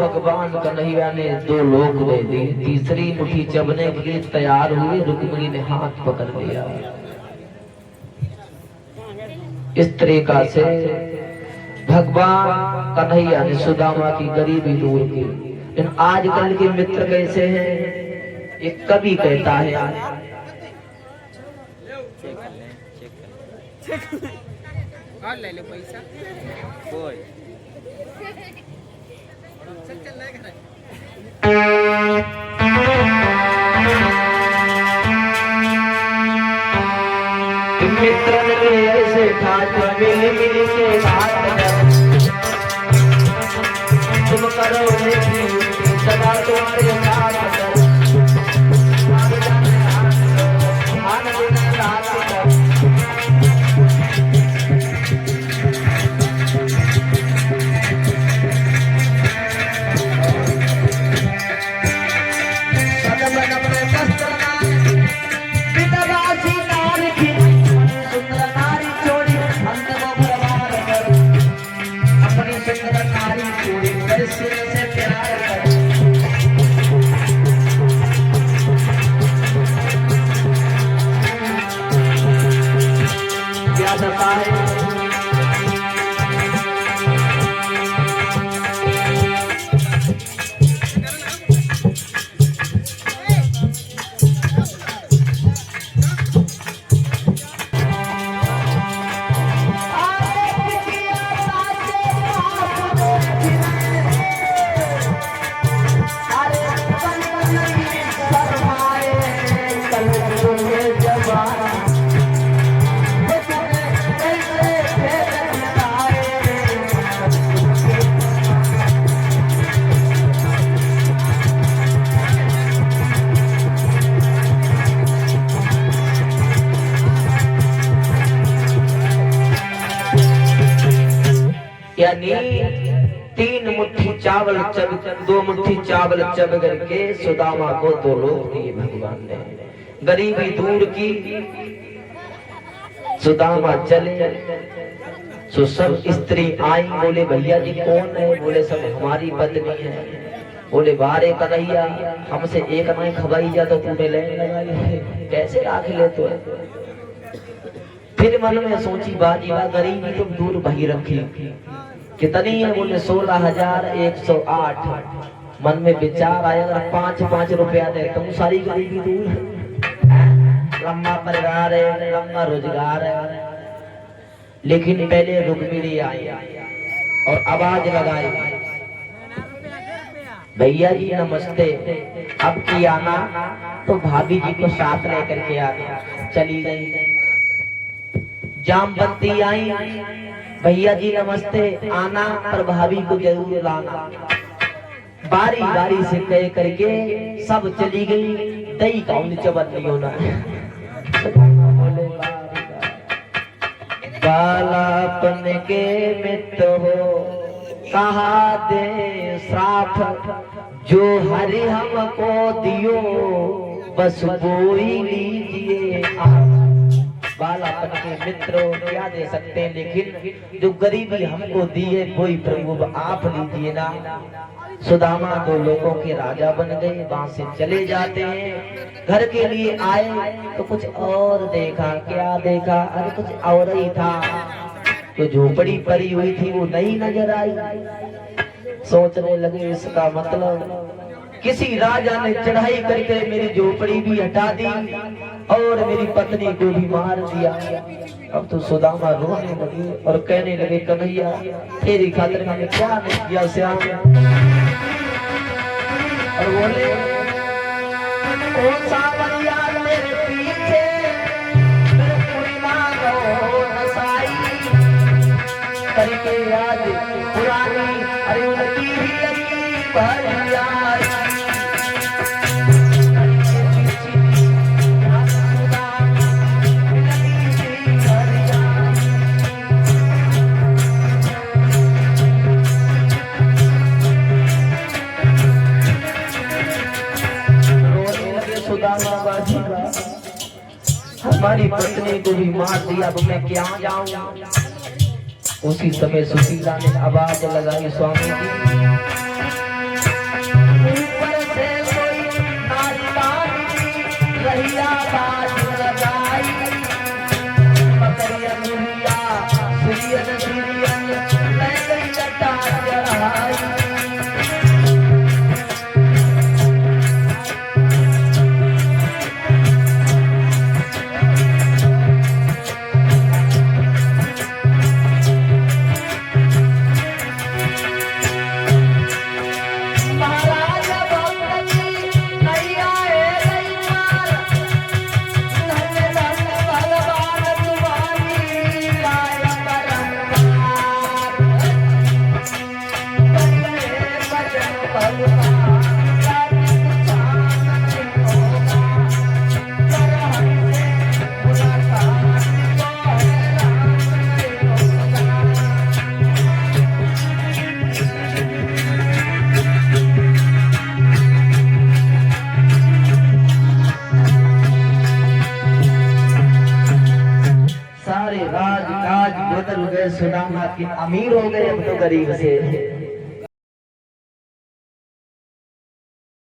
भगवान कन्हैया ने 2 लोक दे दी। तीसरी मुट्ठी चबने के लिए तैयार हुई, रुक्मिणी ने हाथ पकड़ लिया। इस तरीका से भगवान कन्हैया ने सुदामा की गरीबी दूर की। लेकिन आजकल के मित्र कैसे हैं? एक कवि कहता है, और ले ले पैसा कोई चल ले घर मित्रन के ऐसे ठाट मिल मिल के बात तुम करो सदा तुम्हारे साथ यानी 3 मुट्ठी चावल चब 2 मुट्ठी चावल चब करके सुदामा को 2 लोक दिए भगवान ने। गरीबी दूर की। सुदामा चले तो सब स्त्री आई। बोले भैया जी कौन है? बोले सब हमारी पत्नी है। बोले बारे कन्हैया हमसे एक नहीं खवाई जा तो तूने लेने लगाई, कैसे राख ले तो? फिर मन में सोची बाजी बा गरीबी तुम दूर भई रखी। कितनी है? बोले 16,108। मन में विचार आया अगर 5-5 रुपया दे तुम सारी गरीबी दूर। लंबा परिवार है, लंबा रोजगार है। लेकिन पहले रुक्मिणी आई और आवाज लगाई, भैया जी नमस्ते। अब की आना तो भाभी जी को साथ लेकर के आना। चली गई। जामवंती आई, भैया जी नमस्ते, आना पर भाभी को जरूर लाना। बारी बारी से कह करके सब चली गई। दही कौन चबन नहीं होना। बालापन के मित्र हो कहा दे श्राप, जो हरि हमको दियो बस वो ही लीजिए। बालापन के मित्र क्या दे सकते हैं, लेकिन जो गरीबी हमको दी है वही प्रभु आप लीजिए ना। सुदामा 2 लोगों के राजा बन गए। वहां से चले जाते हैं। घर के लिए आए तो कुछ और देखा। क्या देखा? अरे कुछ और ही था। तो झोपड़ी पड़ी हुई थी वो नहीं नजर आई। सोचने लगे इसका मतलब किसी राजा ने चढ़ाई करके मेरी झोपड़ी भी हटा दी और मेरी पत्नी को भी मार दिया। अब तो सुदामा रोने लगे और कहने लगे कन्हैया तेरी खातिर मैंने क्या नहीं किया श्याम। और बोले कौन सा बलिया मेरे पीछे मेरे पूरी मांगो नसाई करके याद पुरानी अरे उनकी भी लगी भरिया। हमारी पत्नी को भी मार दिया, अब मैं क्या जाऊं। उसी समय सुशीला ने आवाज लगाई स्वामी जी कहिया बात लगाई मकरिया दुनिया सिरियन सिरियन ले गई लटा चढ़ाई सारे राज काज बदल गए सुदामा के अमीर हो गए अब तो गरीब से